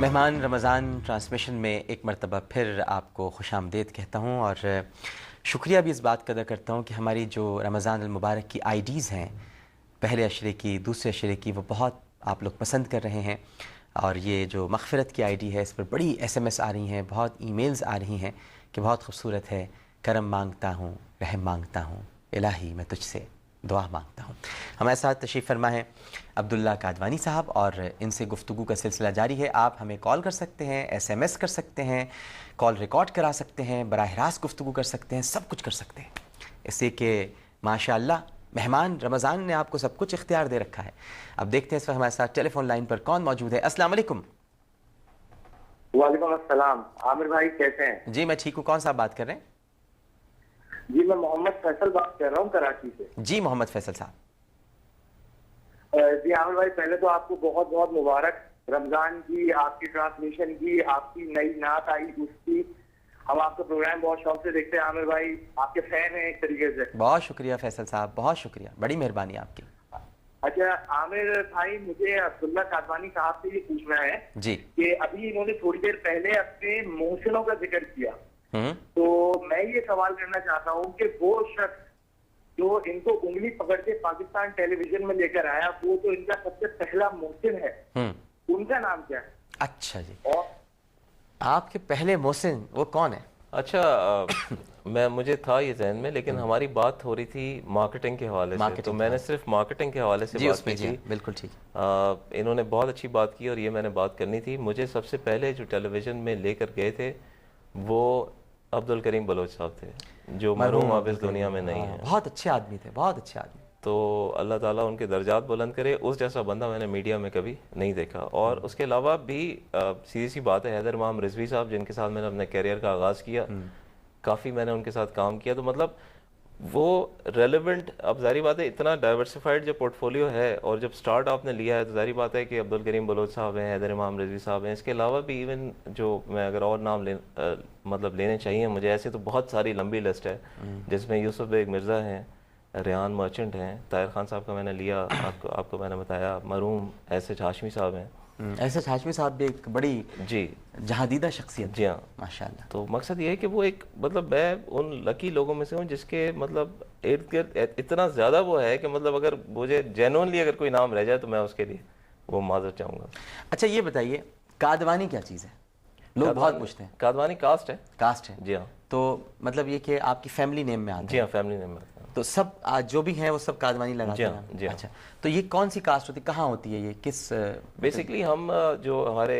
मेहमान रमज़ान ट्रांसमिशन में एक मरतबा फिर आपको खुशामदीद कहता हूँ और शुक्रिया भी इस बात का अदा करता हूँ कि हमारी जो रमज़ान मुबारक की आईडीज़ हैं, पहले अशरे की, दूसरे अशरे की, वो बहुत आप लोग पसंद कर रहे हैं। और ये जो मग़फ़िरत की आईडी है, इस पर बड़ी SMS आ रही हैं, बहुत ईमेल्स आ रही हैं कि बहुत खूबसूरत है, करम मांगता हूँ, रहम मांगता हूँ, इलाही मैं तुझसे दुआ मांगता हूँ। हमारे साथ तशरीफ़ फरमा है अब्दुल्ला कादवानी साहब और इनसे गुफ्तगू का सिलसिला जारी है। आप हमें कॉल कर सकते हैं, SMS कर सकते हैं, कॉल रिकॉर्ड करा सकते हैं, बराह रास्त गुफ्तगू कर सकते हैं, सब कुछ कर सकते हैं। इससे कि माशाअल्लाह मेहमान रमज़ान ने आपको सब कुछ इख्तियार दे रखा है। अब देखते हैं इस वक्त हमारे साथ टेलीफोन लाइन पर कौन मौजूद है। अस्सलाम वालेकुम। वालेकुम अस्सलाम। आमिर भाई कैसे हैं? जी मैं ठीक हूँ। कौन सा बात कर रहे हैं? जी मैं मोहम्मद फैसल बात कर रहा हूँ कराची से। जी मोहम्मद फैसल साहब। जी आमिर भाई, पहले तो आपको बहुत बहुत मुबारक रमजान की, आपकी ट्रांसमिशन की, आपकी नई नात आई उसकी। हम आपका प्रोग्राम बहुत शौक से देखते हैं आमिर भाई, आपके फैन हैं एक तरीके से। बहुत शुक्रिया फैसल साहब, बहुत शुक्रिया, बड़ी मेहरबानी आपकी। अच्छा आमिर भाई, मुझे अब्दुल्ला कादवानी साहब से ये पूछना है जी कि अभी इन्होंने थोड़ी देर पहले अपने मोहसिनों का जिक्र किया, तो मैं ये सवाल करना चाहता हूँ कि वो शख्स जो इनको उंगली पकड़ के पाकिस्तान टेलीविजन में लेकर आया, वो तो इनका सबसे पहला मोहसिन है, उनका नाम क्या है? अच्छा जी, और आपके पहले मोहसिन वो कौन है? अच्छा मुझे था ये जहन में, लेकिन हमारी बात हो रही थी मार्केटिंग के हवाले से, तो मैंने सिर्फ मार्केटिंग के हवाले से बात की थी। बिल्कुल ठीक। इन्होंने बहुत अच्छी बात की और ये मैंने बात करनी थी। मुझे सबसे पहले जो टेलीविज़न में लेकर गए थे वो अब्दुल करीम बलोच साहब थे, जो मरहूम अब इस दुनिया में नहीं है। बहुत अच्छे आदमी थे, बहुत अच्छे आदमी। तो अल्लाह ताला उनके दर्जात बुलंद करे। उस जैसा बंदा मैंने मीडिया में कभी नहीं देखा। और उसके अलावा भी सीधी सी बात है, हैदर इमाम रिजवी साहब जिनके साथ मैंने अपने कैरियर का आगाज़ किया, काफ़ी मैंने उनके साथ काम किया, तो मतलब वो रेलेवेंट। अब जारी बात है, इतना डाइवर्सिफाइड जो पोर्टफोलियो है और जब स्टार्ट आपने लिया है, तो जारी बात है कि अब्दुल करीम बलोच साहब हैं, हैदर इमाम रिजवी साहब हैं। इसके अलावा भी इवन जो मैं अगर और नाम मतलब लेने चाहिए मुझे, ऐसे तो बहुत सारी लंबी लिस्ट है, जिसमें यूसुफ बेग मिर्ज़ा हैं, रेहान मर्चेंट हैं, ताहिर खान साहब का मैंने लिया, आपको मैंने बताया, मरहूम ऐसे हाशमी साहब हैं। ऐसे हाशमी साहब भी एक बड़ी जी जहादीदा शख्सियत। जी हाँ, माशाल्लाह। तो मकसद ये है कि वो एक, मतलब मैं उन लकी लोगों में से हूँ जिसके मतलब इर्द गिर्द इतना ज़्यादा वो है कि मतलब अगर मुझे जेन्युइनली अगर कोई नाम रह जाए तो मैं उसके लिए वो माजरत चाहूँगा। अच्छा ये बताइए, कादवानी क्या चीज़ है? लोग बहुत पूछते हैं। कादवानी कास्ट है। कास्ट है? जी हाँ। तो मतलब ये कि आपकी फैमिली नेम में आता है? जी हाँ, फैमिली नेम में आता है। तो सब जो भी हैं वो सब कादवानी लगाते हैं? जी हाँ। अच्छा, तो ये कौन सी कास्ट होती है, कहाँ होती है ये, किस? बेसिकली हम जो हमारे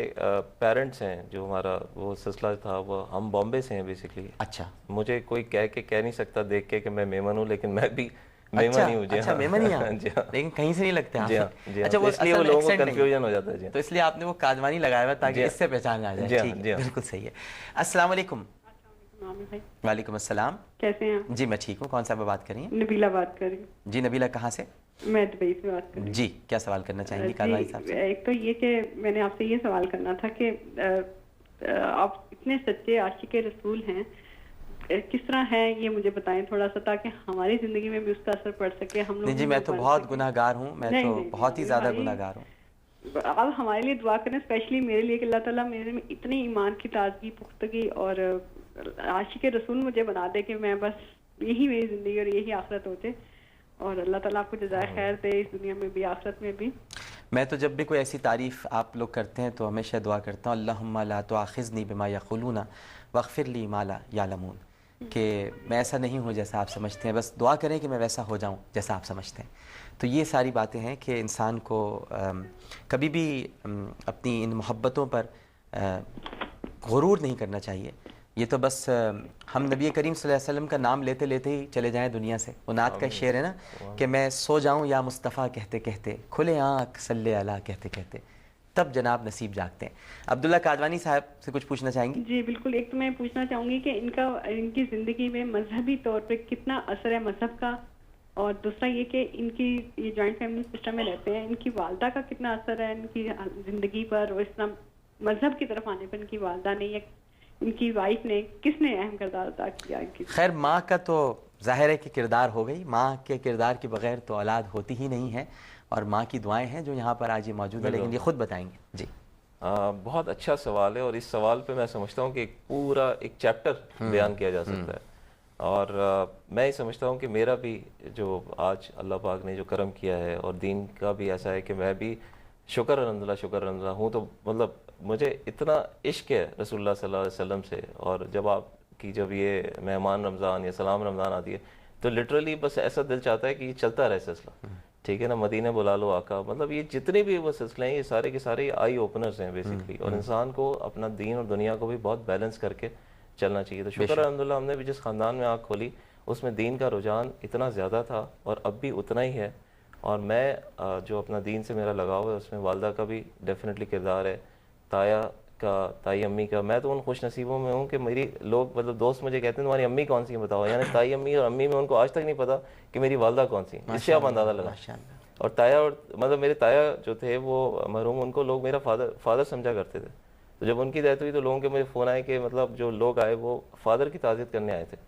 पेरेंट्स हैं, जो हमारा वो सिलसिला था, वो हम बॉम्बे से हैं बेसिकली। अच्छा, मुझे कोई कह नहीं सकता देख के कि मैं मेमन हूँ, लेकिन मैं भी मेमन ही हूँ। जी अच्छा, मेमन ही हैं। जी हाँ, लेकिन कहीं से नहीं लगते हैं? जी हाँ, जी हाँ। अच्छा, वो इसलिए वो लोगों को कंफ्यूजन हो जाता है। जी, तो इसलिए आपने वो कादवानी लगाया हुआ ताकि इससे पहचान आ जाए। ठीक है, बिल्कुल सही है। अस्सलाम वालेकुम। वालेकुम अस्सलाम। कैसे हैं? जी मैं ठीक हूँ। कौन सा बात कर रही हैं? नबीला बात कर रही हूँ। जी नबीला, कहाँ से? मैं दुबई से बात कर रही हूँ। जी, क्या सवाल करना चाहेंगी कादवानी साहब से? एक तो ये कि मैंने आपसे ये सवाल करना था कि आप इतने सच्चे आशिक रसूल हैं, किस तरह है ये मुझे बताएं थोड़ा सा, ताकि हमारी जिंदगी में भी उसका असर पड़ सके। हम लोग जी मैं तो बहुत गुनाहगार हूँ, मैं तो बहुत ही ज़्यादा गुनाहगार हूँ। अब हमारे लिए दुआ करें, स्पेशली मेरे लिए कि अल्लाह ताला मेरे में इतनी ईमान की ताजगी, पुख्तगी और आशिक रसूल मुझे बना दे कि मैं बस यही मेरी ज़िंदगी और यही आखिरत हो जाए, और अल्लाह ताला आपको जज़ाए खैर दे इस दुनिया में भी आखिरत में भी। मैं तो जब भी कोई ऐसी तारीफ़ आप लोग करते हैं तो हमेशा दुआ करता हूँ, अल्लाहुम्मा ला तुआखिज़नी बिमा यक़ूलूना वग़फ़िर ली मा ला यालमून, कि मैं ऐसा नहीं हूँ जैसा आप समझते हैं, बस दुआ करें कि मैं वैसा हो जाऊँ जैसा आप समझते हैं। तो ये सारी बातें हैं कि इंसान को कभी भी अपनी इन मोहब्बतों पर गुरूर नहीं करना चाहिए। ये तो बस हम नबी करीम सल्लल्लाहु अलैहि वसल्लम का नाम लेते लेते ही चले जाएं दुनिया से। वो नात का शेर है ना कि मैं सो जाऊं या मुस्तफ़ा कहते कहते, खुले आँख सल्ले अला कहते कहते, तब जनाब नसीब जागते हैं। अब्दुल्ला कादवानी साहब से कुछ पूछना चाहेंगी? जी बिल्कुल। एक तो मैं पूछना चाहूँगी कि इनकी ज़िंदगी में मजहबी तौर पे कितना असर है मजहब का, और दूसरा ये कि इनकी ये जॉइंट फैमिली सिस्टम में रहते हैं, इनकी वालदा का कितना असर है इनकी ज़िंदगी पर, और इस तरह मजहब की तरफ आने पर इनकी वालदा ने या इनकी वाइफ ने, किसने अहम किरदार अदा किया इनकी? खैर माँ का तो ज़ाहिर है कि किरदार हो गई, माँ के किरदार के बगैर तो औलाद होती ही नहीं है, और माँ की दुआएं हैं जो यहाँ पर आज ये मौजूद है। लेकिन ये खुद बताएंगे। जी बहुत अच्छा सवाल है, और इस सवाल पे मैं समझता हूँ कि एक पूरा एक चैप्टर बयान किया जा सकता है। और मैं ये समझता हूँ कि मेरा भी जो आज अल्लाह पाक ने जो करम किया है, और दीन का भी ऐसा है कि मैं भी शुक्र अल्हम्दुलिल्लाह हूँ। तो मतलब मुझे इतना इश्क है रसूलुल्लाह सल्लल्लाहु अलैहि वसल्लम से, और जब ये मेहमान रमज़ान या सलाम रमज़ान आती है तो लिटरली बस ऐसा दिल चाहता है कि ये चलता रहे सिलसिला, ठीक है ना। मदीने बुला लो आका, मतलब ये जितने भी वो सिलसिले हैं ये सारे के सारे आई ओपनर्स हैं बेसिकली। और इंसान को अपना दीन और दुनिया को भी बहुत बैलेंस करके चलना चाहिए। तो शुक्र अल्हम्दुलिल्लाह हमने भी जिस ख़ानदान में आँख खोली उसमें दीन का रुझान इतना ज़्यादा था और अब भी उतना ही है। और मैं जो अपना दीन से मेरा लगाव है उसमें वालदा का भी डेफिनेटली किरदार है, ताई अम्मी का। मैं तो उन खुश नसीबों में हूँ कि मेरी लोग मतलब दोस्त मुझे कहते हैं तुम्हारी अम्मी कौन सी है बताओ, यानी ताई अम्मी और अम्मी में उनको आज तक नहीं पता कि मेरी वालदा कौन सी है। इससे आप अंदाज़ा लगा। और ताया, और मतलब मेरे ताया जो थे वो मरहूम, उनको लोग मेरा फादर समझा करते थे। तो जब उनकी डेथ हुई तो लोगों के मुझे फ़ोन आए कि मतलब जो लोग आए वो फादर की ताज़ियत करने आए थे।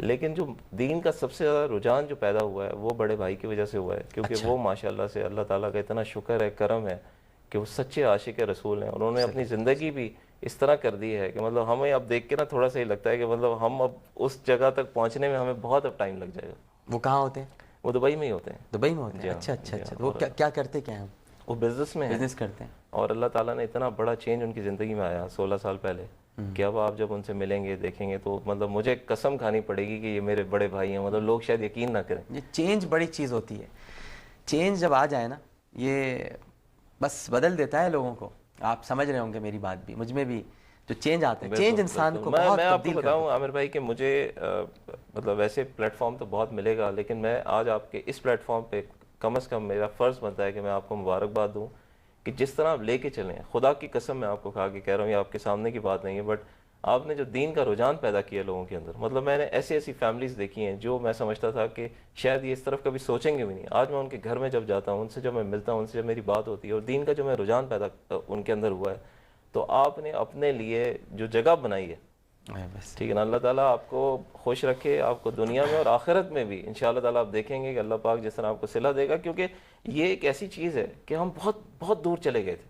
लेकिन जो दीन का सबसे ज़्यादा रुझान जो पैदा हुआ है वो बड़े भाई की वजह से हुआ है, क्योंकि वो माशाल्लाह से अल्लाह ताला का इतना शुक्र है, करम है कि वो सच्चे आशिक रसूल हैं। और उन्होंने अपनी ज़िंदगी भी इस तरह कर दी है कि मतलब हमें अब देख के ना थोड़ा सा ही लगता है कि मतलब हम अब उस जगह तक पहुँचने में हमें बहुत अब टाइम लग जाएगा। वो कहाँ होते हैं? वो दुबई में ही होते हैं। दुबई में होते हैं? अच्छा अच्छा अच्छा। वो क्या करते क्या हैं? वो बिजनेस करते हैं। और अल्लाह ताला ने इतना बड़ा चेंज उनकी ज़िंदगी में आया 16 साल पहले कि अब आप जब उनसे मिलेंगे देखेंगे तो मतलब मुझे कसम खानी पड़ेगी कि ये मेरे बड़े भाई हैं। मतलब लोग शायद यकीन ना करें। ये चेंज बड़ी चीज़ होती है। चेंज जब आ जाए ना ये बस बदल देता है लोगों को। आप समझ रहे होंगे मेरी बात भी, मुझ में भी जो चेंज आता है, चेंज इंसान को बहुत मैं आपको बताऊं आमिर भाई कि मुझे मतलब वैसे प्लेटफॉर्म तो बहुत मिलेगा, लेकिन मैं आज आपके इस प्लेटफॉर्म पे कम से कम मेरा फ़र्ज़ बनता है कि मैं आपको मुबारकबाद दूं कि जिस तरह आप लेके चलें। खुदा की कसम मैं आपको खा के कह रहा हूँ, ये आपके सामने की बात नहीं है, बट आपने जो दीन का रुझान पैदा किया लोगों के अंदर, मतलब मैंने ऐसी फैमिलीज़ देखी हैं जो मैं समझता था कि शायद ये इस तरफ कभी सोचेंगे भी नहीं। आज मैं उनके घर में जब जाता हूँ, उनसे जब मैं मिलता हूँ, उनसे जब मेरी बात होती है और दीन का जो मैं रुझान पैदा उनके अंदर हुआ है, तो आपने अपने लिए जो जगह बनाई है, ठीक है ना, अल्लाह ताला आपको खुश रखे, आपको दुनिया में और आखिरत में भी इंशाअल्लाह ताला आप देखेंगे कि अल्लाह पाक जिस तरह आपको सिला देगा। क्योंकि ये एक ऐसी चीज़ है कि हम बहुत बहुत दूर चले गए थे,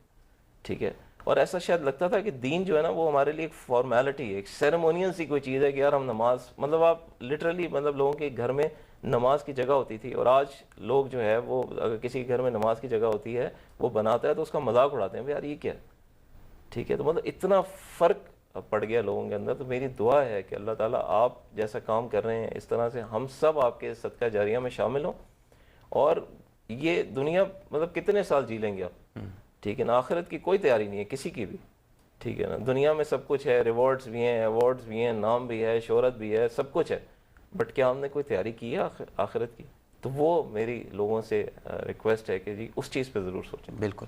ठीक है, और ऐसा शायद लगता था कि दीन जो है ना वो हमारे लिए एक फॉर्मेलिटी है, एक सेरेमोनियल सी कोई चीज़ है कि यार हम नमाज, मतलब आप लिटरली मतलब लोगों के घर में नमाज की जगह होती थी। और आज लोग जो है वो अगर किसी के घर में नमाज की जगह होती है वो बनाता है तो उसका मजाक उड़ाते हैं, यार ये क्या है, ठीक है। तो मतलब इतना फ़र्क पड़ गया लोगों के अंदर। तो मेरी दुआ है कि अल्लाह ताला आप जैसा काम कर रहे हैं इस तरह से हम सब आपके सदका जारिया में शामिल हों। और ये दुनिया मतलब कितने साल जी लेंगे आप, ठीक है ना, आखिरत की कोई तैयारी नहीं है किसी की भी, ठीक है ना। दुनिया में सब कुछ है, रिवॉर्ड्स भी हैं, अवार्ड्स भी हैं, नाम भी है, शोहरत भी है, सब कुछ है, बट क्या हमने कोई तैयारी की है आखिरत की? तो वो मेरी लोगों से रिक्वेस्ट है कि जी उस चीज़ पे ज़रूर सोचें। बिल्कुल।